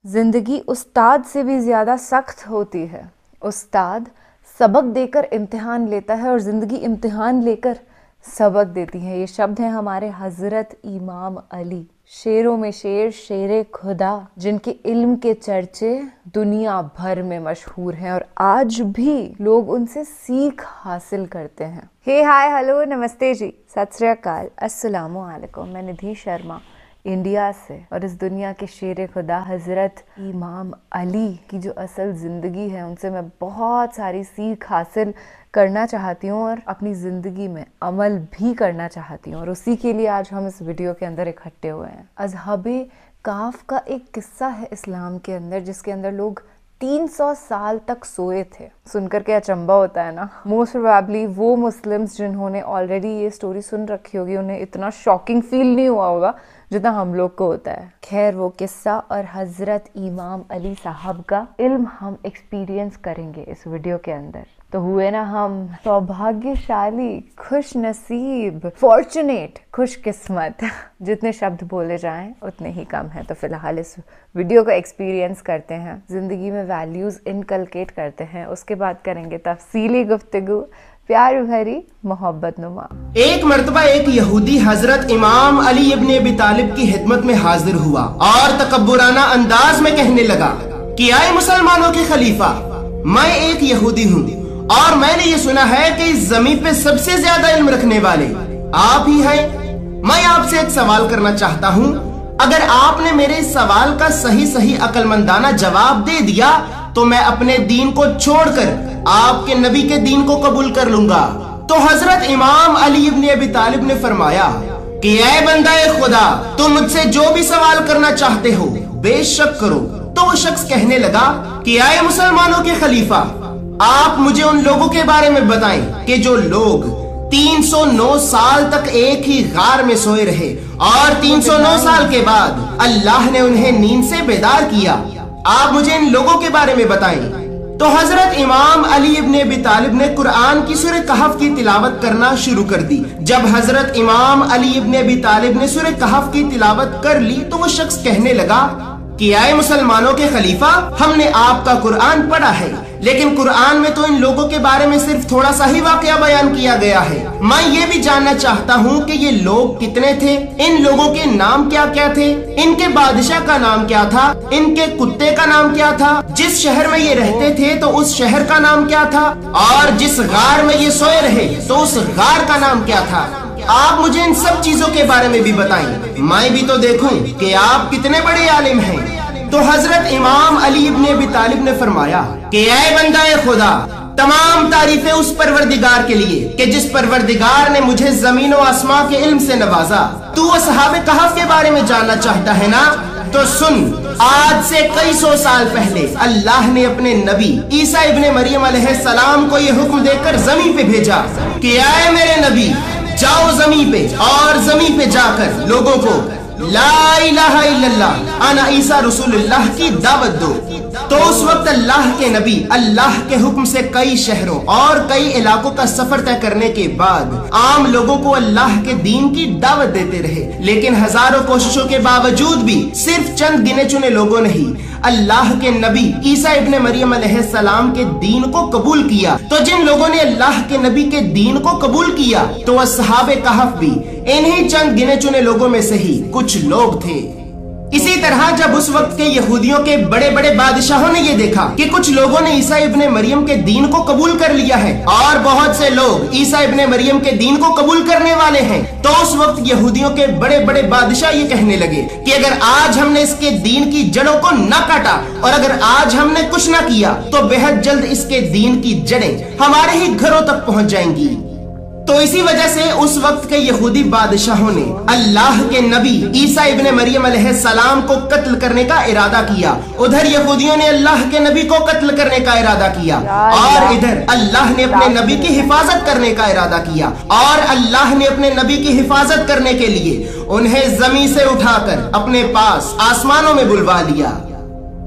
जिंदगी उस्ताद से भी ज़्यादा सख्त होती है। उस्ताद सबक देकर इम्तिहान लेता है और ज़िंदगी इम्तिहान लेकर सबक देती है। ये शब्द हैं हमारे हज़रत इमाम अली, शेरों में शेर, शेरे खुदा, जिनके इल्म के चर्चे दुनिया भर में मशहूर हैं और आज भी लोग उनसे सीख हासिल करते हैं। हे हाय हेलो नमस्ते जी, सत श्री अकाल, अस्सलामु अलैकुम। मैं निधि शर्मा इंडिया से, और इस दुनिया के शेर खुदा हज़रत इमाम अली की जो असल ज़िंदगी है उनसे मैं बहुत सारी सीख हासिल करना चाहती हूँ और अपनी ज़िंदगी में अमल भी करना चाहती हूँ, और उसी के लिए आज हम इस वीडियो के अंदर इकट्ठे हुए हैं। अज़हाबे काफ का एक किस्सा है इस्लाम के अंदर, जिसके अंदर लोग 300 साल तक सोए थे। सुनकर के अचंबा होता है ना। मोस्ट प्रोबेबली वो मुस्लिम्स जिन्होंने ऑलरेडी ये स्टोरी सुन रखी होगी उन्हें इतना शॉकिंग फील नहीं हुआ होगा जितना हम लोग को होता है। खैर, वो किस्सा और हज़रत इमाम अली साहब का इल्म हम एक्सपीरियंस करेंगे इस वीडियो के अंदर। तो हुए ना हम सौभाग्यशाली, खुश नसीब, फॉर्चुनेट, खुश किस्मत। जितने शब्द बोले जाएं उतने ही कम है। तो फिलहाल इस वीडियो को एक्सपीरियंस करते हैं, जिंदगी में वैल्यूज इनकलकेट करते हैं, उसके बाद करेंगे तफसीली गुफ्तगू, प्यार भरी, मोहब्बत नुमा। एक मर्तबा एक यहूदी हजरत इमाम अली इब्न अबी तालिब की खिदमत में हाजिर हुआ और तकब्बुराना अंदाज में कहने लगा कि आए मुसलमानों के खलीफा, मैं एक यहूदी हूँ और मैंने ये सुना है कि इस जमीन पे सबसे ज्यादा इल्म रखने वाले आप ही हैं। मैं आपसे एक सवाल करना चाहता हूँ, अगर आपने मेरे इस सवाल का सही अक्लमंदाना जवाब दे दिया तो मैं अपने दीन को छोड़कर आपके नबी के दीन को कबूल कर लूंगा। तो हजरत इमाम अली इब्न अबी तालिब ने फरमाया कि ऐ बंदा खुदा, तुम मुझसे जो भी सवाल करना चाहते हो बेशक करो। तो वो शख्स कहने लगा कि आए मुसलमानों के खलीफा, आप मुझे उन लोगों के बारे में बताएं कि जो लोग 309 साल तक एक ही गार में सोए रहे और 309 साल के बाद अल्लाह ने उन्हें नींद से बेदार किया। आप मुझे इन लोगों के बारे में बताएं। तो हजरत इमाम अली इब्न अबी तालिब ने कुरान की सूरह कहफ की तिलावत करना शुरू कर दी। जब हजरत इमाम अली इब्न अबी तालिब ने सूरह कहफ की तिलावत कर ली तो वो शख्स कहने लगा कि आए मुसलमानों के खलीफा, हमने आपका कुरान पढ़ा है, लेकिन कुरान में तो इन लोगों के बारे में सिर्फ थोड़ा सा ही वाकया बयान किया गया है। मैं ये भी जानना चाहता हूँ कि ये लोग कितने थे, इन लोगों के नाम क्या क्या थे, इनके बादशाह का नाम क्या था, इनके कुत्ते का नाम क्या था, जिस शहर में ये रहते थे तो उस शहर का नाम क्या था, और जिस गार में ये सोए रहे तो उस गार का नाम क्या था। आप मुझे इन सब चीजों के बारे में भी बताएं, मैं भी तो देखूं कि आप कितने बड़े आलिम हैं। तो हजरत इमाम अली इब्न अबी तालिब ने फरमाया कि ऐ बंदा खुदा, तमाम तारीफें उस परवरदिगार के लिए कि जिस परवरदिगार ने मुझे जमीन और आसमां के इल्म से नवाजा। तू असहाबे कहफ के बारे में जानना चाहता है ना, तो सुन, आज से कई सौ साल पहले अल्लाह ने अपने नबी ईसा इब्ने मरियम अलैहिस्सलाम को यह हुक्म देकर जमीन पे भेजा कि आए मेरे नबी, जाओ जमीन पे और जमीन पे जाकर लोगों को ला इलाहा इल्लल्लाह अना ईसा रसूलुल्लाह की दावत दो। तो उस वक्त अल्लाह के नबी अल्लाह के हुक्म से कई शहरों और कई इलाकों का सफर तय करने के बाद आम लोगों को अल्लाह के दीन की दावत देते रहे, लेकिन हजारों कोशिशों के बावजूद भी सिर्फ चंद गिने चुने लोगों ने ही अल्लाह के नबी ईसा इब्ने मरियम अलैहिस्सलाम के दीन को कबूल किया। तो जिन लोगों ने अल्लाह के नबी के दीन को कबूल किया तो असहाबे कहफ भी इन्हीं चंद गिने चुने लोगों में से ही कुछ लोग थे। इसी तरह जब उस वक्त के यहूदियों के बड़े बड़े बादशाहों ने ये देखा कि कुछ लोगों ने ईसा इब्ने मरियम के दीन को कबूल कर लिया है और बहुत से लोग ईसा इब्ने मरियम के दीन को कबूल करने वाले हैं, तो उस वक्त यहूदियों के बड़े बड़े बादशाह ये कहने लगे कि अगर आज हमने इसके दीन की जड़ों को न काटा और अगर आज हमने कुछ न किया तो बेहद जल्द इसके दीन की जड़ें हमारे ही घरों तक पहुंच जाएंगी। तो इसी वजह से उस वक्त के यहूदी बादशाहों ने अल्लाह के नबी ईसा इब्ने मरियम अलैहिस्सलाम को कत्ल करने का इरादा किया। उधर यहूदियों ने अल्लाह के नबी को कत्ल करने का इरादा किया और इधर अल्लाह ने अपने नबी की हिफाजत करने का इरादा किया, और अल्लाह ने अपने नबी की हिफाजत करने के लिए उन्हें जमीन से उठाकर अपने पास आसमानों में बुलवा लिया।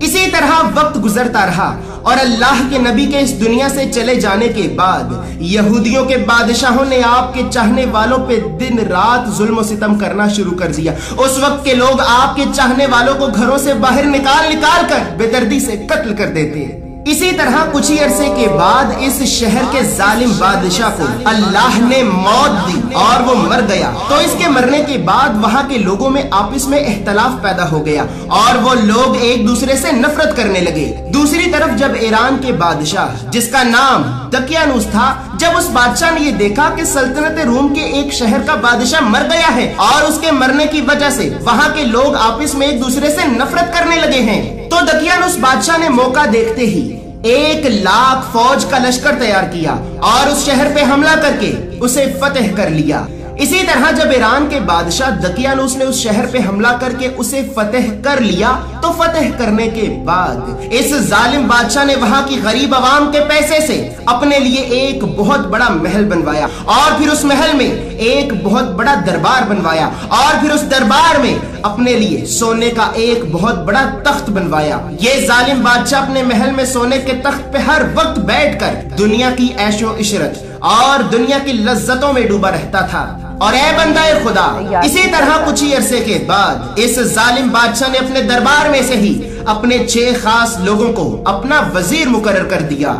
इसी तरह वक्त गुजरता रहा और अल्लाह के नबी के इस दुनिया से चले जाने के बाद यहूदियों के बादशाहों ने आपके चाहने वालों पे दिन रात जुल्म सितम करना शुरू कर दिया। उस वक्त के लोग आपके चाहने वालों को घरों से बाहर निकाल निकाल कर बेदर्दी से कत्ल कर देते हैं। इसी तरह कुछ ही अरसे के बाद इस शहर के जालिम बादशाह को अल्लाह ने मौत दी और वो मर गया। तो इसके मरने के बाद वहाँ के लोगों में आपस में इख्तलाफ पैदा हो गया और वो लोग एक दूसरे से नफरत करने लगे। दूसरी तरफ जब ईरान के बादशाह जिसका नाम दकियानूस था, जब उस बादशाह ने ये देखा कि सल्तनत रूम के एक शहर का बादशाह मर गया है और उसके मरने की वजह से वहाँ के लोग आपस में एक दूसरे से नफरत करने लगे हैं, तो दकियानूस बादशाह ने मौका देखते ही 1,00,000 फौज का लश्कर तैयार किया और उस शहर पे हमला करके उसे फतेह कर लिया। इसी तरह जब ईरान के बादशाह दकियानूस ने उस शहर पे हमला करके उसे फतेह कर लिया, तो फतेह करने के बाद इस जालिम बादशाह ने वहाँ की गरीब आवाम के पैसे से अपने लिए एक बहुत बड़ा महल बनवाया और फिर उस महल में एक बहुत बड़ा दरबार बनवाया और फिर उस दरबार में अपने लिए सोने का एक बहुत बड़ा तख्त बनवाया। ये जालिम बादशाह अपने महल में सोने के तख्त पे हर वक्त बैठकर दुनिया की ऐशो इशरत और दुनिया की लज्जतों में डूबा रहता था। और ए बंदाए खुदा, इसी तरह कुछ ही अरसे के बाद इस जालिम बादशाह ने अपने दरबार में से ही अपने 6 खास लोगों को अपना वजीर मुकर्रर कर दिया।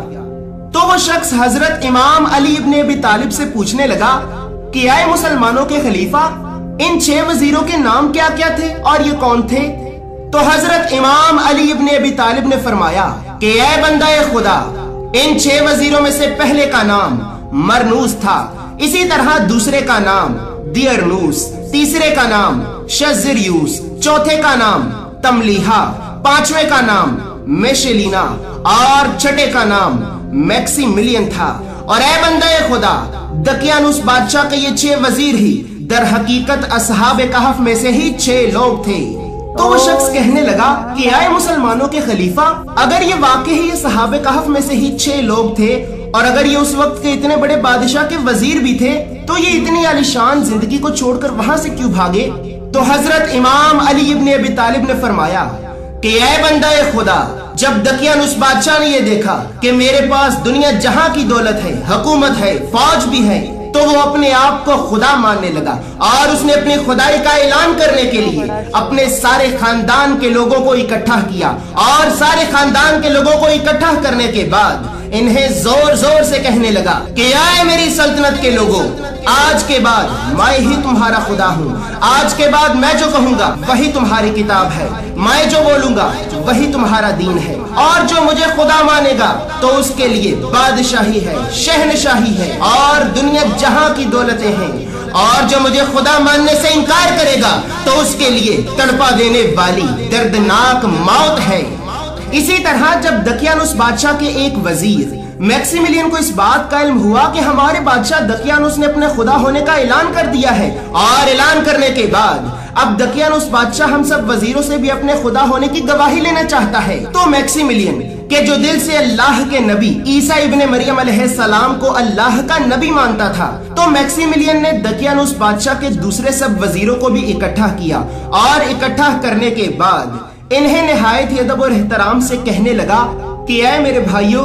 तो वो शख्स हजरत इमाम अली इब्ने अबी तालिब से पूछने लगा कि आए मुसलमानों के खलीफा, इन 6 वजीरों के नाम क्या क्या थे और ये कौन थे? तो हजरत इमाम अली इब्ने अबी तालिब ने फरमाया कि ए बंदाए खुदा, इन 6 वजीरों में से पहले का नाम मरनूस था, इसी तरह दूसरे का नाम दियरनूस, तीसरे का नाम शज़रियूस, चौथे का नाम तमलीहा, पांचवें का नाम मेशेलिना और छठे का नाम मैक्सिमिलियन था। और ए बंदे खुदा, दकियानूस बादशाह के ये 6 वजीर ही दर हकीकत असहाबे कहफ में से ही 6 लोग थे। तो वो शख्स कहने लगा कि आए मुसलमानों के खलीफा, अगर ये वाकई ही सहाबे कहफ में से ही 6 लोग थे और अगर ये उस वक्त के इतने बड़े बादशाह के वजीर भी थे, तो ये इतनी आलीशान जिंदगी को छोड़कर वहां से क्यों भागे? तो हजरत इमाम अली इब्ने अबी तालिब ने फरमाया कि ऐ बंदाए खुदा, जब दकियानूस बादशाह ने ये देखा कि मेरे पास दुनिया जहां की दौलत है, हुकूमत है, फौज भी है, तो वो अपने आप को खुदा मानने लगा और उसने अपनी खुदाई का ऐलान करने के लिए अपने सारे खानदान के लोगों को इकट्ठा किया और सारे खानदान के लोगों को इकट्ठा करने के बाद इन्हें जोर जोर से कहने लगा कि आए मेरी सल्तनत के लोगों, आज के बाद मैं ही तुम्हारा खुदा हूँ। आज के बाद मैं जो कहूँगा वही तुम्हारी किताब है, मैं जो बोलूंगा वही तुम्हारा दीन है, और जो मुझे खुदा मानेगा तो उसके लिए बादशाही है, शहनशाही है और दुनिया जहाँ की दौलतें हैं, और जो मुझे खुदा मानने से इनकार करेगा तो उसके लिए तड़पा देने वाली दर्दनाक मौत है। इसी तरह जब दकियानूस बादशाह के एक वजीर मैक्सिमिलियन को इस बात का इल्म हुआ कि हमारे बादशाह दकियानूस ने अपने खुदा होने का ऐलान कर दिया है, और ऐलान करने के बाद अब दकियानूस बादशाह हम सब वजीरों से भी अपने खुदा होने की गवाही लेना चाहता है, तो मैक्सिमिलियन के जो दिल से अल्लाह के नबी ईसा इब्ने मरियम अलैहिस्सलाम को अल्लाह का नबी मानता था, तो मैक्सिमिलियन ने दकियानूस बादशाह के दूसरे सब वजीरों को भी इकट्ठा किया और इकट्ठा करने के बाद इन्हें निहायत ही अदब और एहतराम से कहने लगा कि ऐ मेरे भाइयों,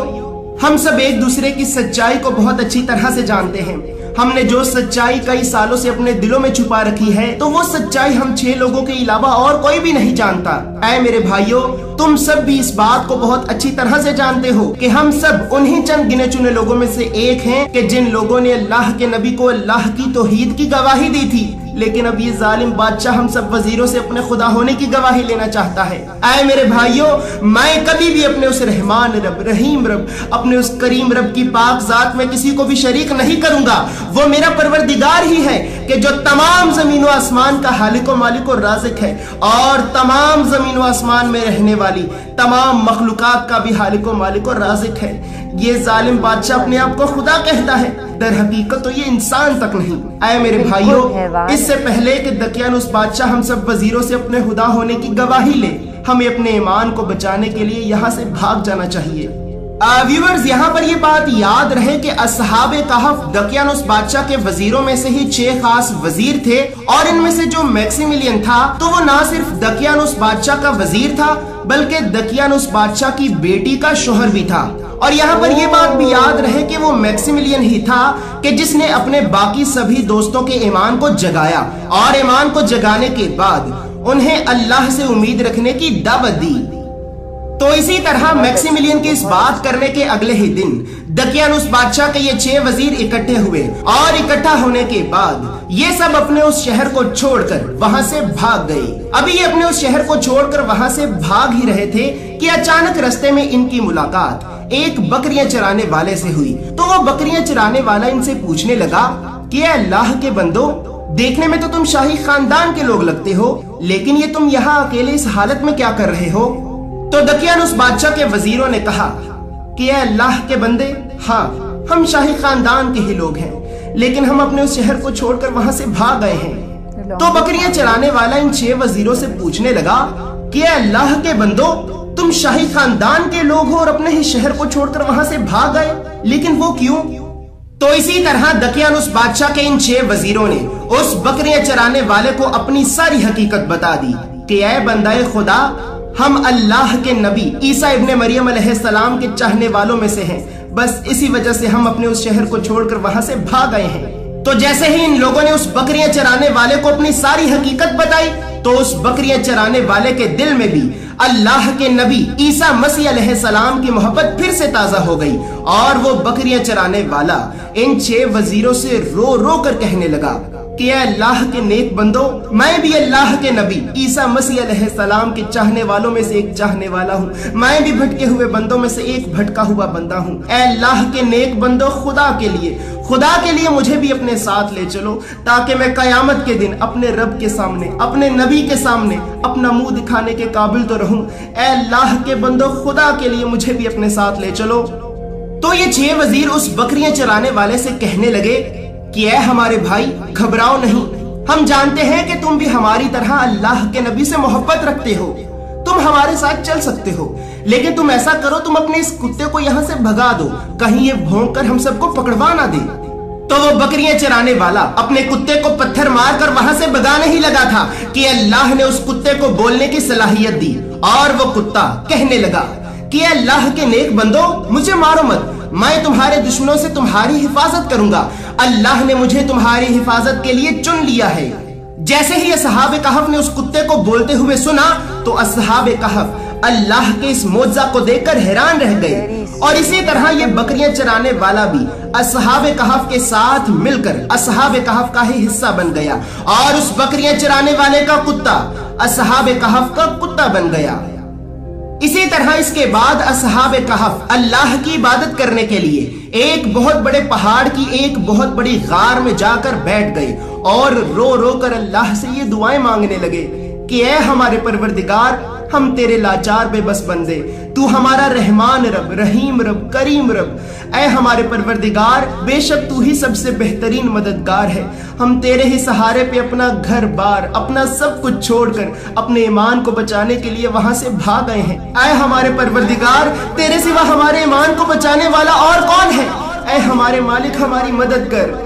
हम सब एक दूसरे की सच्चाई को बहुत अच्छी तरह से जानते हैं। हमने जो सच्चाई कई सालों से अपने दिलों में छुपा रखी है, तो वो सच्चाई हम 6 लोगों के अलावा और कोई भी नहीं जानता। ऐ मेरे भाइयों, तुम सब भी इस बात को बहुत अच्छी तरह से जानते हो कि हम सब उन्हीं चंद गिने चुने लोगों में से एक हैं कि जिन लोगों ने अल्लाह के नबी को अल्लाह की तौहीद की गवाही दी थी। लेकिन अब ये जालिम बादशाह हम सब वजीरों से अपने खुदा होने की गवाही लेना चाहता है। ऐ मेरे भाइयों, मैं कभी भी अपने उस रहमान रब, रहीम रब, अपने उस करीम रब की पाक जात में किसी को भी शरीक नहीं करूंगा। वो मेरा परवरदिगार ही है कि जो तमाम जमीन व आसमान का हालिक व मालिक और राज़िक है, और तमाम जमीन व आसमान में रहने वाली तमाम मखलूकात का भी हालिक व मालिक और राज़िक है। ये जालिम बादशाह अपने आप को खुदा कहता है, दर हकीकत तो ये इंसान तक नहीं। ऐ मेरे भाइयों, इससे पहले कि दकियानूस बादशाह हम सब वजीरों से अपने खुदा होने की गवाही ले, हमें अपने ईमान को बचाने के लिए यहाँ से भाग जाना चाहिए। व्यूअर्स, यहाँ पर ये बात याद रहे कि असहाबे कहफ दकियानूस बादशाह के वजीरों में से ही 6 खास वजीर थे, और इनमें से जो मैक्सिमिलियन था तो वो ना सिर्फ दकियानूस बादशाह का वजीर था बल्कि दकियानुस बादशाह की बेटी का शोहर भी था। और यहाँ पर यह बात भी याद रहे कि वो मैक्सिमिलियन ही था कि जिसने अपने बाकी सभी दोस्तों के ईमान को जगाया और ईमान को जगाने के बाद उन्हें अल्लाह से उम्मीद रखने की दावत दी। तो इसी तरह मैक्सिमिलियन के इस बात करने के अगले ही दिन दकियानुस बादशाह के ये 6 वजीर इकट्ठे हुए और इकट्ठा होने के बाद ये सब अपने उस शहर को छोड़कर वहां से भाग गए। अभी ये अपने उस शहर को छोड़कर वहां से भाग ही रहे थे कि अचानक रास्ते में इनकी मुलाकात एक बकरियां चराने वाले से हुई। तो वो बकरियां चराने वाला इनसे पूछने लगा कि अल्लाह के बंदो, देखने में तो तुम शाही खानदान के लोग लगते हो, लेकिन ये तुम यहाँ अकेले इस हालत में क्या कर रहे हो? तो दकियानुस बादशाह के वजीरों ने कहा कि अल्लाह के बंदे, हाँ हम शाही खानदान के ही लोग हैं, लेकिन हम अपने उस शहर को छोड़कर वहां से भाग गए हैं। तो बकरियां चराने वाला इन 6 वजीरों से पूछने लगा कि अल्लाह के बंदो, तुम शाही खानदान के लोग हो और अपने ही शहर को छोड़कर वहां से भाग गए, लेकिन वो क्यों? तो इसी तरह दकियानुस बादशाह के इन 6 वजीरों ने उस बकरियां चराने वाले को अपनी सारी हकीकत बता दी कि ऐ बंदाए खुदा, हम अल्लाह के नबी ईसा इब्ने मरियम अलैहिस्सलाम के चाहने वालों में से हैं। बस इसी वजह से हम अपने उस शहर को छोड़कर वहां से भाग गए हैं। तो जैसे ही इन लोगों ने उस बकरियां चराने वाले को अपनी सारी हकीकत बताई, तो उस बकरियां चराने वाले के दिल में भी अल्लाह के नबी ईसा मसीह अलैहिस्सलाम की मोहब्बत फिर से ताजा हो गई और वो बकरियां चराने वाला इन 6 वजीरों से रो रो कर कहने लगा कि अल्लाह के नेक बंदो, मैं भी अल्लाह के नबी ईसा मसीह अलैहिस्सलाम के चाहने वालों में से एक चाहने वाला हूँ। मैं भी भटके हुए बंदों में से एक भटका हुआ बंदा हूँ। अल्लाह के नेक बंदो, खुदा के लिए मुझे भी अपने साथ ले चलो, ताकि मैं कयामत के दिन अपने रब के सामने, अपने नबी के सामने अपना मुंह दिखाने के काबिल तो रहूं। अल्लाह के बंदो, खुदा के लिए मुझे भी अपने साथ ले चलो। तो ये 6 वजीर उस बकरियां चराने वाले से कहने लगे कि ऐ हमारे भाई, घबराओ नहीं, हम जानते हैं कि तुम भी हमारी तरह अल्लाह के नबी से मोहब्बत रखते हो, तुम हमारे साथ चल सकते हो, लेकिन तुम ऐसा करो, तुम अपने इस कुत्ते को यहाँ से भगा दो, कहीं ये भौंक कर हम सबको पकड़वा ना दे। तो वो बकरियां चराने वाला अपने कुत्ते को पत्थर मारकर वहां से भगाने ही लगा था कि अल्लाह ने उस कुत्ते को बोलने की सलाहियत दी और वो कुत्ता कहने लगा कि अल्लाह के नेक बंदो, मुझे मारो मत, मैं तुम्हारे दुश्मनों से तुम्हारी हिफाजत करूंगा। अल्लाह ने मुझे तुम्हारी हिफाजत के लिए चुन लिया है। जैसे ही असहाबे कहफ ने उस कुत्ते को बोलते हुए सुना, तो असहाबे कहफ अल्लाह के इस मौजज़ा को देखकर हैरान रह गए। और इसी तरह ये बकरियां चराने वाला भी असहाबे कहफ के साथ मिलकर असहाबे कहफ का ही हिस्सा बन गया और उस बकरियां चराने वाले का कुत्ता असहाबे कहफ का कुत्ता बन गया। इसी तरह इसके बाद असहाबे कहफ अल्लाह की इबादत करने के लिए एक बहुत बड़े पहाड़ की एक बहुत बड़ी गार में जाकर बैठ गए और रो रो कर अल्लाह से ये दुआएं मांगने लगे कि ऐ हमारे परवरदिगार, हम तेरे लाचार बेबस बंदे, तू हमारा रहमान रब, रहीम रब, करीम रब। ऐ हमारे परवरदिगार, बेशक तू ही सबसे बेहतरीन मददगार है। हम तेरे ही सहारे पे अपना घर बार, अपना सब कुछ छोड़कर अपने ईमान को बचाने के लिए वहां से भाग गए हैं। ऐ हमारे परवरदिगार, तेरे सिवा हमारे ईमान को बचाने वाला और कौन है? ऐ हमारे मालिक, हमारी मदद कर।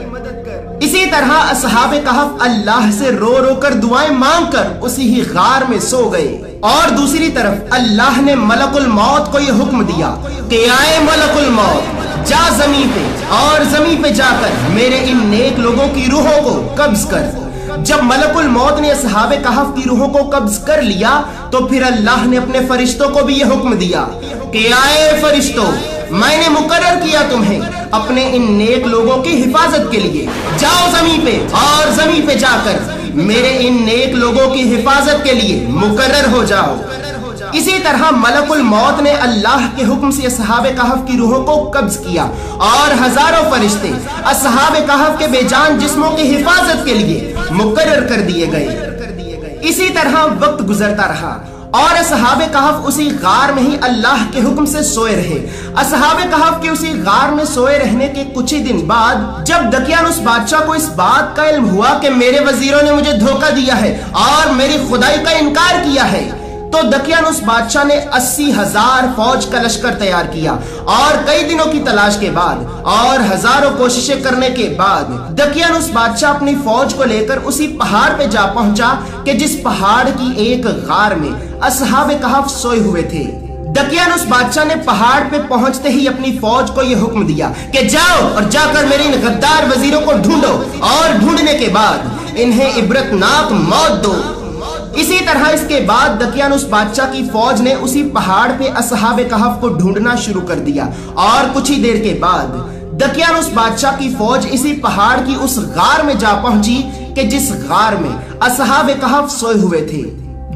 इसी तरह असहाबे कहफ अल्लाह से रो रो कर दुआएं मांग कर उसी ही गार में सो गए। और दूसरी तरफ अल्लाह ने मलकुल मौत को यह हुक्म दिया कि आए मलकुल मौत, जा जमीन पे और जमीन पे जाकर मेरे इन नेक लोगों की रूहों को कब्ज कर। जब मलकुल मौत ने असहाबे कहफ की रूहों को कब्ज कर लिया, तो फिर अल्लाह ने अपने फरिश्तों को भी यह हुक्म दिया कि आए फरिश्तों, मैंने मुकर्रर किया तुम्हें अपने इन नेक लोगों की हिफाजत के लिए। जाओ जमीन पे और जमीन पे जाकर मेरे इन नेक लोगों की हिफाजत के लिए मुकर्रर हो जाओ। इसी तरह मलकुल मौत ने अल्लाह के हुक्म से असहाबे कहफ की रूहों को कब्ज किया और हजारों फरिश्ते असहाबे कहफ के बेजान जिस्मों की हिफाजत के लिए मुकर्रर कर दिए गए। इसी तरह वक्त गुजरता रहा और असहाबे कहफ उसी गार में ही अल्लाह के हुक्म से सोए रहे। असहाबे कहफ के उसी गार में सोए रहने के कुछ ही दिन बाद जब दकियानुस बादशाह को इस बात का इल्म हुआ कि मेरे वजीरों ने मुझे धोखा दिया है और मेरी खुदाई का इनकार किया है, तो दकियानुस बादशाह ने 80,000 फौज का लश्कर तैयार किया और कई दिनों की तलाश के बाद और हजारों कोशिशें करने के बाद दकियानुस बादशाह अपनी फौज को लेकर उसी पहाड़ पे जा पहुंचा कि जिस पहाड़ की एक गार में असहाबे कहफ सोए हुए थे। दकियानुस बादशाह ने पहाड़ पे पहुंचते ही अपनी फौज को यह हुक्म दिया कि जाओ और जाकर मेरे इन गद्दार वजीरों को ढूंढो और ढूंढने के बाद इन्हें इबरतनाक मौत दो। इसी तरह इसके बाद दकियानुस बादशाह की फौज ने उसी पहाड़ पे असहाबे कहफ को ढूंढना शुरू कर दिया और कुछ ही देर के बाद दकियानुस बादशाह की फौज इसी पहाड़ की उस गार में जा पहुंची कि जिस गार में असहाबे कहफ सोए हुए थे।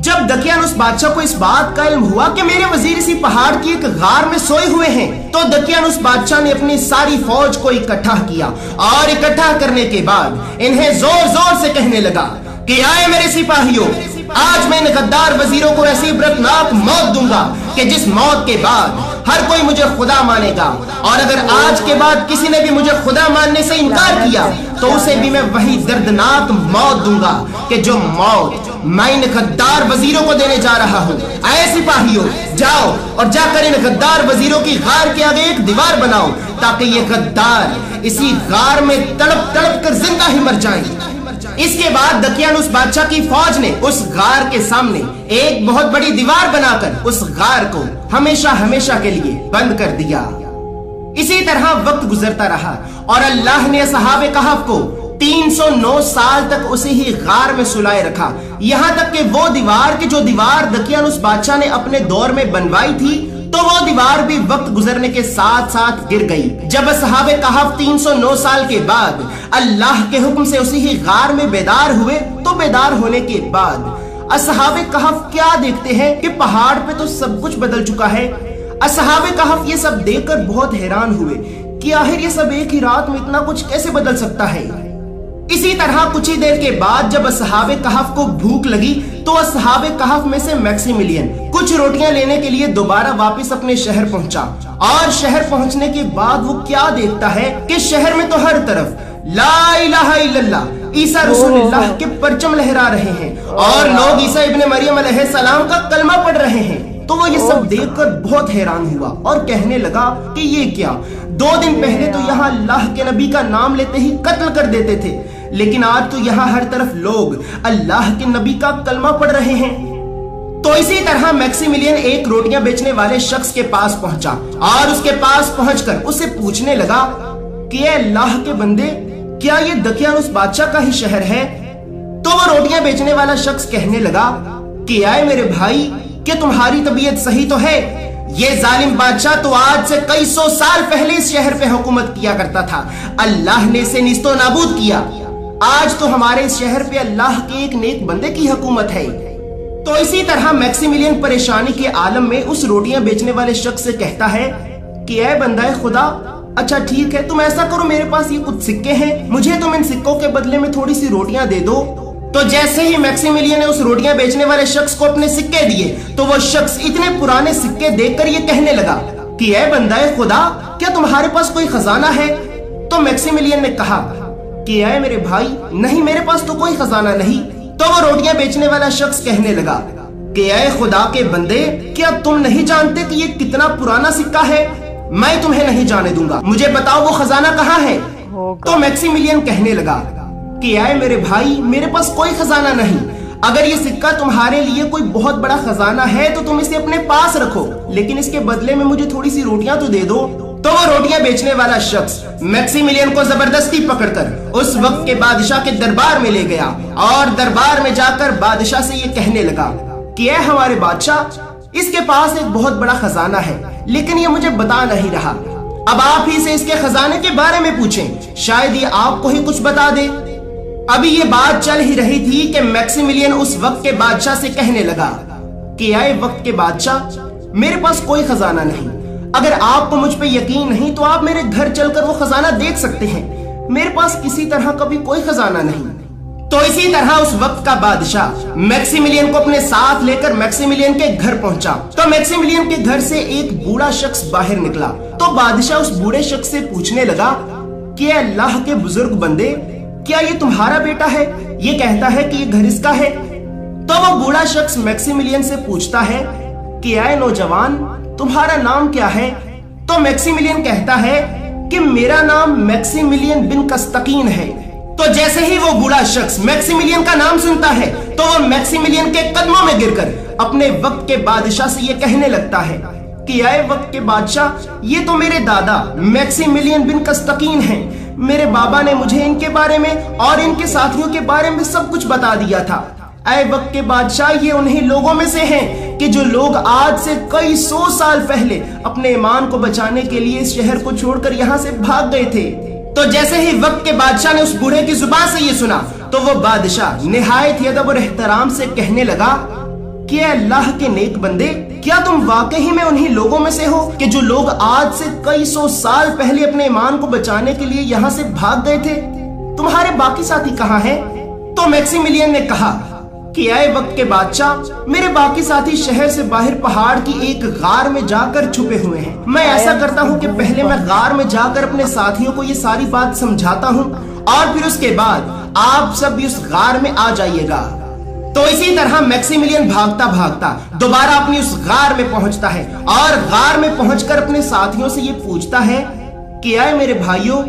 जब दकियानुस बादशाह को इस बात का इल्म हुआ कि मेरे वजीर इसी पहाड़ की एक गार में सोए हुए हैं, तो दकियानुस बादशाह ने अपनी सारी फौज को इकट्ठा किया और इकट्ठा करने के बाद इन्हें जोर जोर से कहने लगा कि आए मेरे सिपाहियों, आज मैं इन गद्दार वजीरों को ऐसी इबरतनाक मौत दूंगा कि जिस मौत के बाद हर कोई मुझे खुदा मानेगा, और अगर आज के बाद किसी ने भी मुझे खुदा मानने से इनकार किया तो उसे भी मैं वही दर्दनाक मौत दूंगा कि जो मौत मैं इन गद्दार वजीरों को देने जा रहा हूँ। ऐ सिपाहियों, जाओ और जाकर इन गद्दार वजीरों की गार के आगे एक दीवार बनाओ ताकि ये गद्दार इसी गार में तड़प तड़प कर जिंदा ही मर जाएं। इसके बाद दकियानुस बादशाह की फौज ने उस गार के सामने एक बहुत बड़ी दीवार बनाकर उस गार को हमेशा हमेशा के लिए बंद कर दिया। इसी तरह वक्त गुजरता रहा और अल्लाह ने असहाबे कहफ को 309 साल तक उसी ही गार में सुलाए रखा, यहाँ तक कि वो दीवार दकियानुस बादशाह ने अपने दौर में बनवाई थी, तो वो दीवार भी वक्त गुजरने के साथ साथ गिर गई। जब असहाबे कहफ 309 साल के बाद अल्लाह के हुक्म से उसी ही गार में बेदार हुए, तो बेदार होने के बाद असहाबे कहफ क्या देखते हैं कि पहाड़ पे तो सब कुछ बदल चुका है। असहाबे कहफ ये सब देखकर बहुत हैरान हुए कि आखिर ये सब एक ही रात में इतना कुछ कैसे बदल सकता है। इसी तरह कुछ ही देर के बाद जब असहाबे कहफ को भूख लगी, तो असहाबे कहफ में से मैक्सिमिलियन कुछ रोटियां लेने के लिए दोबारा वापस अपने शहर पहुंचा, और शहर पहुंचने के बाद वो क्या देखता है कि शहर में तो हर तरफ ला इलाहा इल्लल्लाह ईसा रसूलुल्लाह के परचम लहरा रहे हैं और लोग ईसा इब्ने मरियम अलैहिस्सलाम का कलमा पढ़ रहे हैं। तो वो ये सब देखकर बहुत हैरान हुआ और कहने लगा कि ये क्या, 2 दिन पहले तो यहाँ अल्लाह के नबी का नाम लेते ही कत्ल कर देते थे, लेकिन आज तो यहाँ हर तरफ लोग अल्लाह के नबी का कलमा पढ़ रहे हैं। तो इसी तरह मैक्सिमिलियन एक रोटियां बेचने वाले शख्स के पास पहुंचा और उसके पास पहुंचकर उसे पूछने लगा कि अल्लाह के बंदे, क्या ये दकियानुस बादशाह का ही शहर है? तो वो रोटियां बेचने वाला शख्स कहने लगा कि आए मेरे भाई, क्या तुम्हारी तबीयत सही तो है? ये जालिम बादशाह तो आज से कई 100 साल पहले इस शहर पे हुकूमत किया करता था, अल्लाह ने इसे निस्तो नाबूद किया। आज तो हमारे इस शहर पे अल्लाह के एक नेक बंदे की हुकूमत है। तो इसी तरह मैक्सिमिलियन परेशानी के आलम में उस रोटियां बेचने वाले शख्स से कहता है कि ऐ बंदा खुदा, अच्छा ठीक है, तुम ऐसा करो, मेरे पास ये कुछ सिक्के हैं, मुझे तुम इन सिक्कों के बदले में थोड़ी सी रोटियां दे दो। तो जैसे ही मैक्सिमिलियन ने उस रोटियां बेचने वाले शख्स को अपने सिक्के दिए, तो वो शख्स इतने पुराने सिक्के देखकर ये कहने लगा कि ऐ बंदा खुदा, क्या तुम्हारे पास कोई खजाना है? तो मैक्सिमिलियन ने कहा कि ऐ मेरे भाई, नहीं मेरे पास तो कोई खजाना नहीं। तो वो रोटियां बेचने वाला शख्स कहने लगा कि ऐ खुदा के बंदे, क्या तुम नहीं जानते कि ये कितना पुराना सिक्का है? मैं तुम्हें नहीं जाने दूंगा, मुझे बताओ वो खजाना कहाँ है? तो मैक्सिमिलियन कहने लगा कि आए मेरे भाई, मेरे पास कोई खजाना नहीं, अगर ये सिक्का तुम्हारे लिए कोई बहुत बड़ा खजाना है तो तुम इसे अपने पास रखो, लेकिन इसके बदले में मुझे थोड़ी सी रोटियां तो दे दो। तो वो रोटियां बेचने वाला शख्स मैक्सिमिलियन को जबरदस्ती पकड़कर उस वक्त के बादशाह के दरबार में ले गया और दरबार में जाकर बादशाह से ये कहने लगा कि ऐ हमारे बादशाह, इसके पास एक बहुत बड़ा खजाना है, लेकिन ये मुझे बता नहीं रहा। अब आप ही से इसके खजाने के बारे में पूछें, शायद ये आपको ही कुछ बता दे। अभी ये बात चल ही रही थी कि मैक्सिमिलियन उस वक्त के बादशाह से कहने लगा कि आए वक्त के बादशाह, मेरे पास कोई खजाना नहीं, अगर आपको मुझ पे यकीन नहीं तो आप मेरे घर चलकर वो खजाना देख सकते हैं, मेरे पास किसी तरह का भी कोई खजाना नहीं। तो इसी तरह उस वक्त का बादशाह मैक्सिमिलियन को अपने साथ लेकर मैक्सिमिलियन के घर पहुंचा। तो मैक्सिमिलियन के घर से एक बूढ़ा शख्स बाहर निकला। तो बादशाह उस बूढ़े शख्स से पूछने लगा कि अल्लाह के बुजुर्ग बंदे, क्या ये तुम्हारा बेटा है? ये कहता है कि ये घर इसका है। तो वो बूढ़ा शख्स मैक्सिमिलियन से पूछता है कि आए नौजवान, तुम्हारा नाम क्या है? तो मैक्सिमिलियन कहता है कि मेरा नाम मैक्सिमिलियन बिन कस्तकीन है। तो जैसे ही वो बूढ़ा शख्स मैक्सिमिलियन का नाम सुनता है तो वो मैक्सिमिलियन के कदमों में गिरकर अपने वक्त के बादशाह से ये कहने लगता है कि आए वक्त के बादशाह, ये तो मेरे दादा मैक्सिमिलियन बिन कस्तकीन हैं। मेरे बाबा ने मुझे इनके बारे में और इनके साथियों के बारे में सब कुछ बता दिया था। ऐ वक्त के बादशाह, ये उन्हीं लोगों में से हैं कि जो लोग आज से कई 100 साल पहले अपने ईमान को बचाने के लिए इस शहर को छोड़कर यहाँ से भाग गए थे। तो जैसे ही वक्त के बादशाह ने उस बूढ़े की जुबान से ये सुना तो वो बादशाह निहायत अदब और एहतराम से कहने लगा कि अल्लाह के नेक बंदे, क्या तुम वाकई में उन्हीं लोगों में से हो कि जो लोग आज से कई 100 साल पहले अपने ईमान को बचाने के लिए यहाँ से भाग गए थे? तुम्हारे बाकी साथी कहाँ हैं? तो मैक्सिमिलियन ने कहा कि आए वक्त के बादशाह, मेरे बाकी साथी शहर से बाहर पहाड़ की एक गार में जाकर छुपे हुए हैं। मैं ऐसा करता हूँ कि पहले मैं गार में जाकर अपने साथियों को ये सारी बात समझाता हूँ और फिर उसके बाद आप सब भी उस गार में आ जाइएगा। तो इसी तरह मैक्सिमिलियन भागता भागता दोबारा अपनी उस गार में पहुंचता है और गार में पहुंचकर अपने साथियों से ये पूछता है कि आए मेरे भाइयों,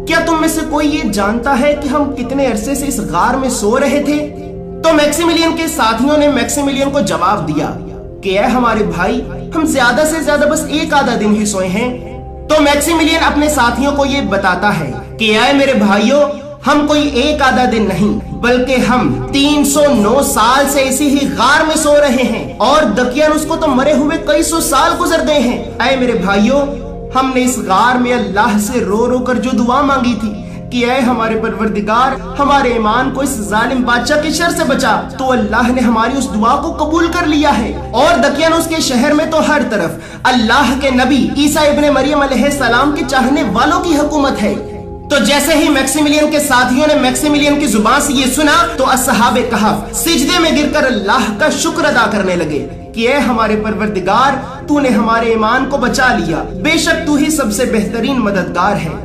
क्या तुम में से कोई ये जानता है कि हम कितने अरसे से इस गार में सो रहे थे? तो मैक्सिमिलियन के साथियों ने मैक्सिमिलियन को जवाब दिया कि ऐ हमारे भाई, हम ज्यादा से ज्यादा बस एक आधा दिन ही सोए हैं। तो मैक्सिमिलियन अपने साथियों को ये बताता है कि ऐ मेरे भाइयों, हम कोई एक आधा दिन नहीं बल्कि हम 309 साल से इसी ही गार में सो रहे हैं और दकियान उसको तो मरे हुए कई 100 साल गुजर गए हैं। ऐ मेरे भाइयों, हमने इस गार में अल्लाह से रो रो कर जो दुआ मांगी थी कि ऐ हमारे परवरदिगार, हमारे ईमान को इस जालिम बादशाह के शर से बचा, तो अल्लाह ने हमारी उस दुआ को कबूल कर लिया है। और दकियानुस के शहर में तो हर तरफ अल्लाह के नबी ईसा इब्ने मरियम अलैहिस्सलाम के चाहने वालों की हुकूमत है। तो जैसे ही मैक्सिमिलियन के साथियों ने मैक्सिमिलियन की जुबान से ये सुना तो अस्हाबे कहफ सिजदे में गिरकर अल्लाह का शुक्र अदा करने लगे कि ऐ हमारे परवरदिगार, तूने हमारे ईमान को बचा लिया, बेशक तू ही सबसे बेहतरीन मददगार है।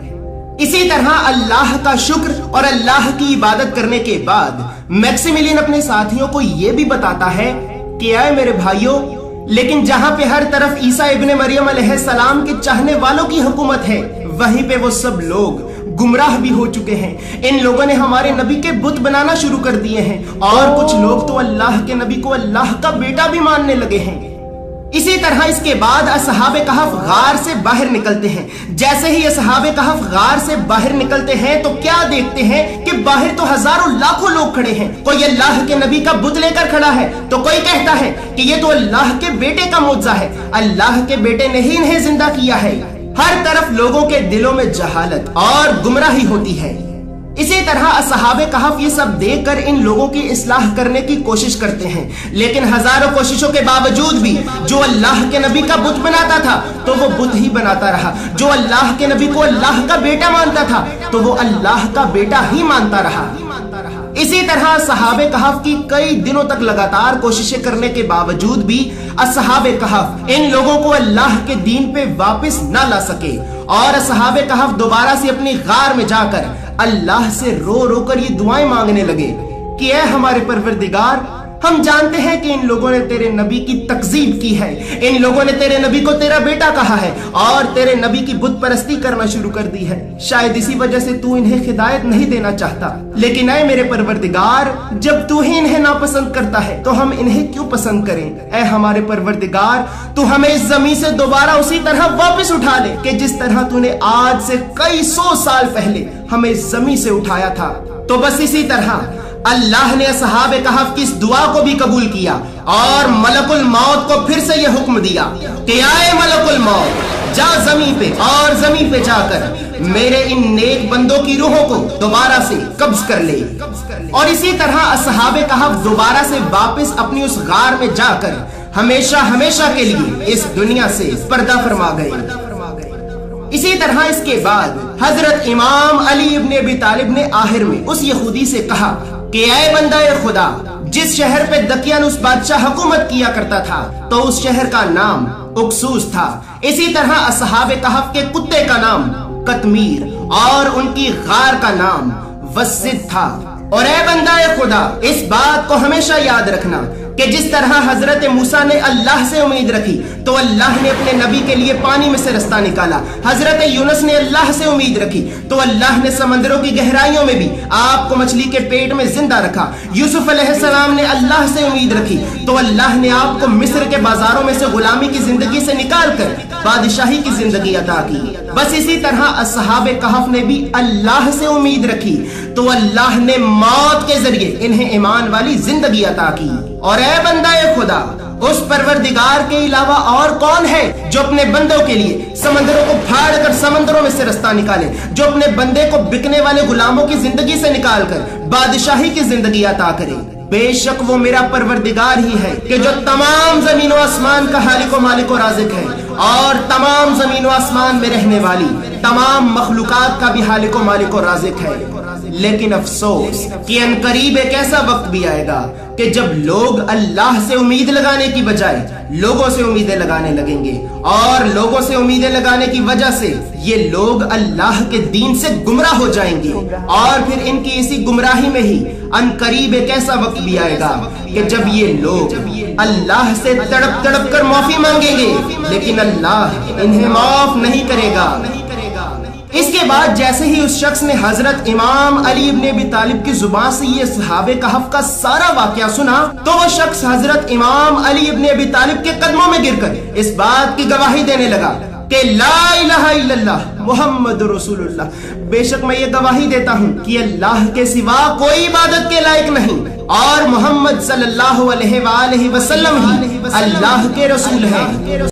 इसी तरह अल्लाह का शुक्र और अल्लाह की इबादत करने के बाद मैक्सिमिलियन अपने साथियों को यह भी बताता है कि आए मेरे भाइयों, लेकिन जहां पे हर तरफ ईसा इब्ने मरियम अलैहिस्सलाम के चाहने वालों की हुकूमत है, वहीं पे वो सब लोग गुमराह भी हो चुके हैं। इन लोगों ने हमारे नबी के बुत बनाना शुरू कर दिए हैं और कुछ लोग तो अल्लाह के नबी को अल्लाह का बेटा भी मानने लगे हैं। इसी तरह इसके बाद असहाबे कहफ गार से बाहर निकलते हैं। जैसे ही असहाबे कहफ गार से बाहर निकलते हैं तो क्या देखते हैं कि बाहर तो हजारों लाखों लोग खड़े हैं। कोई अल्लाह के नबी का बुत लेकर खड़ा है तो कोई कहता है कि ये तो अल्लाह के बेटे का मुआजिज़ा है, अल्लाह के बेटे ने ही इन्हें जिंदा किया है। हर तरफ लोगों के दिलों में जहालत और गुमराही होती है। इसी तरह असहाबे कहफ ये सब देखकर इन लोगों की इस्लाह करने की कोशिश करते हैं, लेकिन हजारों कोशिशों के बावजूद भी जो अल्लाह के नबी का बुत बनाता था तो वो बुत ही बनाता रहा, जो अल्लाह के नबी को अल्लाह का बेटा मानता था तो वो अल्लाह का बेटा ही मानता रहा। इसी तरह सहाबे कहफ की कई दिनों तक लगातार कोशिशें करने के बावजूद भी असहाबे कहफ इन लोगों को अल्लाह के दीन पे वापस ना ला सके और असहाबे कहफ दोबारा से अपनी गार में जाकर अल्लाह से रो रो कर ये दुआएं मांगने लगे कि ऐ हमारे परवरदिगार, हम जानते हैं कि इन लोगों ने तेरे नबी की तकजीब की है, इन लोगों ने तेरे नबी को तेरा बेटा कहा है और तेरे नबी की बुत परस्ती करना शुरू कर दी है। शायद इसी वजह से तू इन्हें हिदायत नहीं देना चाहता, लेकिन ऐ मेरे परवरदिगार, जब तू ही इन्हें नापसंद करता है तो हम इन्हें क्यों पसंद करें। ऐ हमारे परवरदिगार, तू हमें इस जमीन से दोबारा उसी तरह वापस उठा ले कि जिस तरह तूने आज से कई 100 साल पहले हमें इस जमीन से उठाया था। तो बस इसी तरह अल्लाह ने असहाबे कहफ की इस दुआ को भी कबूल किया और मलकुल मौत को फिर से यह हुक्म दिया कि आए मलकुल मौत, जा जमीन पे और जमीन पे जाकर मेरे इन नेक बंदों की रूहों को दोबारा से कब्ज कर ले। और इसी तरह असहाबे कहफ दोबारा से वापस अपनी उस गार में जाकर हमेशा हमेशा के लिए इस दुनिया से पर्दा फरमा गए। इसी तरह इसके बाद हजरत इमाम अली इब्ने अबी तालिब ने आखिर में उस यहूदी से कहा कि ऐ बंदा खुदा, जिस शहर पे दकियानुस बादशाह हुकूमत किया करता था तो उस शहर का नाम उक्सूस था। इसी तरह असहाबे कहफ के कुत्ते का नाम कतमीर और उनकी गार का नाम वस्सिद था। और ए बंदा ए खुदा, इस बात को हमेशा याद रखना कि जिस तरह हजरत मूसा ने अल्लाह से उम्मीद रखी तो अल्लाह ने अपने नबी के लिए पानी में से रास्ता निकाला। हजरत यूनुस ने अल्लाह से उम्मीद रखी तो अल्लाह ने समंदरों की गहराइयों में भी आपको मछली के पेट में जिंदा रखा। यूसुफ अलैहिस्सलाम ने अल्लाह से उम्मीद रखी तो अल्लाह ने आपको मिस्र के बाजारों में से गुलामी की जिंदगी से निकाल कर बादशाही की जिंदगी अता की। बस इसी तरह असहाबे कहफ ने भी अल्लाह से उम्मीद रखी तो अल्लाह ने मौत के जरिए इन्हें ईमान वाली जिंदगी अता की। और ए बंदा ए खुदा, उस परवरदिगार के अलावा और कौन है जो अपने बंदों के लिए समंदरों को फाड़ कर समंदरों में से रास्ता निकाले, जो अपने बंदे को बिकने वाले गुलामों की जिंदगी से निकाल कर बादशाही की जिंदगी अता करे। बेशक वो मेरा परवरदिगार ही है कि जो तमाम जमीन व आसमान का हालिक व मालिक व राज़िक है और तमाम जमीन व आसमान में रहने वाली तमाम मखलूकात का भी हालिक व मालिक व राज़िक है। लेकिन अफसोस कि अनकरीब एक ऐसा वक्त भी आएगा कि जब लोग अल्लाह से उम्मीद लगाने की बजाय लोगों से उम्मीदें लगाने लगेंगे और लोगों से उम्मीदें लगाने की वजह से ये लोग अल्लाह के दीन से गुमराह हो जाएंगे और फिर इनकी इसी गुमराही में ही अनकरीब एक ऐसा वक्त भी आएगा कि जब ये लोग अल्लाह से तड़प तड़प कर माफी मांगेंगे लेकिन अल्लाह इन्हें माफ नहीं करेगा। इसके बाद जैसे ही उस शख्स ने हजरत इमाम अली इब्ने अबी तालिब की जुबान से ये सहाबे कहफ का सारा वाकया सुना तो वो शख्स हजरत इमाम अली इब्ने अबी तालिब के कदमों में गिरकर इस बात की गवाही देने लगा कि ला इलाहा इल्लल्लाह मुहम्मदुर रसूलुल्लाह, बेशक मैं ये गवाही देता हूँ कि अल्लाह के सिवा कोई इबादत के लायक नहीं और मोहम्मद सल्लल्लाहु अलैहि वसल्लम ही अल्लाह के रसूल हैं।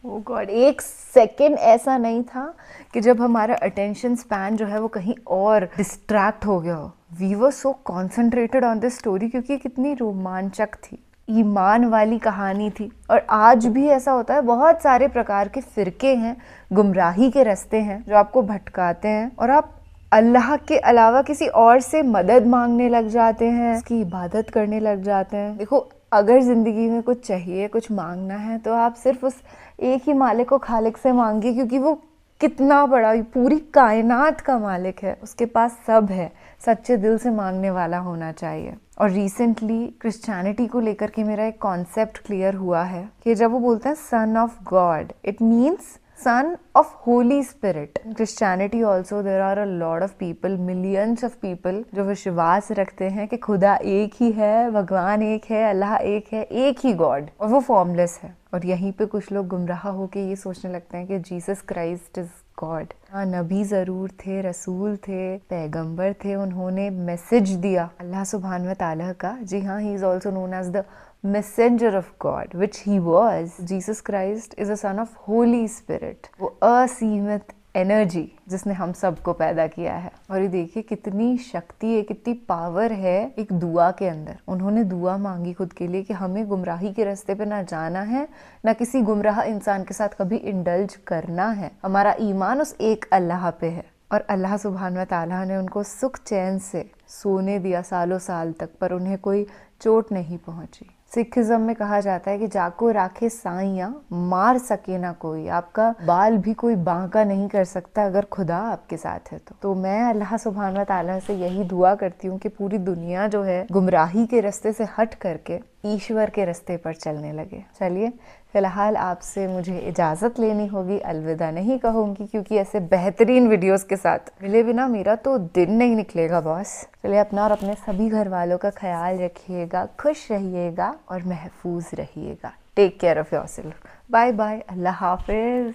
ओह गॉड, एक सेकंड ऐसा नहीं था कि जब हमारा अटेंशन स्पैन जो है वो कहीं और डिस्ट्रैक्ट हो गया हो। We were so concentrated on this story क्योंकि कितनी रोमांचक थी, ईमान वाली कहानी थी। और आज भी ऐसा होता है, बहुत सारे प्रकार के फिरके हैं, गुमराही के रास्ते हैं जो आपको भटकाते हैं और आप अल्लाह के अलावा किसी और से मदद मांगने लग जाते हैं, उसकी इबादत करने लग जाते हैं। देखो, अगर ज़िंदगी में कुछ चाहिए, कुछ मांगना है तो आप सिर्फ उस एक ही मालिक को खालिक से मांगिए क्योंकि वो कितना बड़ा, पूरी कायनात का मालिक है, उसके पास सब है। सच्चे दिल से मांगने वाला होना चाहिए। और रिसेंटली क्रिश्चियनिटी को लेकर के मेरा एक कॉन्सेप्ट क्लियर हुआ है कि जब वो बोलते हैं son of God, it means Son of Holy Spirit. In Christianity also there are a lot of people, millions of people जो विश्वास रखते हैं कि खुदा एक ही है, भगवान एक है, अल्लाह एक है, एक ही गॉड, और वो फॉर्मलेस है। और यहीं पे कुछ लोग गुमराह होके ये सोचने लगते हैं कि जीसस क्राइस्ट इज गॉड। हाँ, नबी ज़रूर थे, रसूल थे, पैगंबर थे, उन्होंने मैसेज दिया अल्लाह सुब्हान व तआला का। जी हाँ, he is also known as the messenger of God, which he was. Jesus Christ is a son of Holy Spirit. वो असीमित एनर्जी जिसने हम सबको पैदा किया है। और ये देखिए कितनी शक्ति है, कितनी पावर है एक दुआ के अंदर। उन्होंने दुआ मांगी खुद के लिए कि हमें गुमराही के रास्ते पे ना जाना है, ना किसी गुमराह इंसान के साथ कभी इंडल्ज करना है। हमारा ईमान उस एक अल्लाह पे है। और अल्लाह सुब्हान व तआला ने उनको सुख चैन से सोने दिया सालों साल तक, पर उन्हें कोई चोट नहीं पहुंची। सिखिज्म में कहा जाता है कि जाको राखे साइयां, मार सके ना कोई, आपका बाल भी कोई बांका नहीं कर सकता अगर खुदा आपके साथ है तो मैं अल्लाह सुब्हान व तआला से यही दुआ करती हूँ कि पूरी दुनिया जो है गुमराही के रास्ते से हट करके ईश्वर के रास्ते पर चलने लगे। चलिए, फिलहाल आपसे मुझे इजाज़त लेनी होगी, अलविदा नहीं कहूँगी क्योंकि ऐसे बेहतरीन वीडियोस के साथ मिले बिना मेरा तो दिन नहीं निकलेगा बॉस। चलिए, अपना और अपने सभी घर वालों का ख्याल रखिएगा, खुश रहिएगा और महफूज रहिएगा। Take care of yourself. Bye bye, अल्लाह हाफिज़।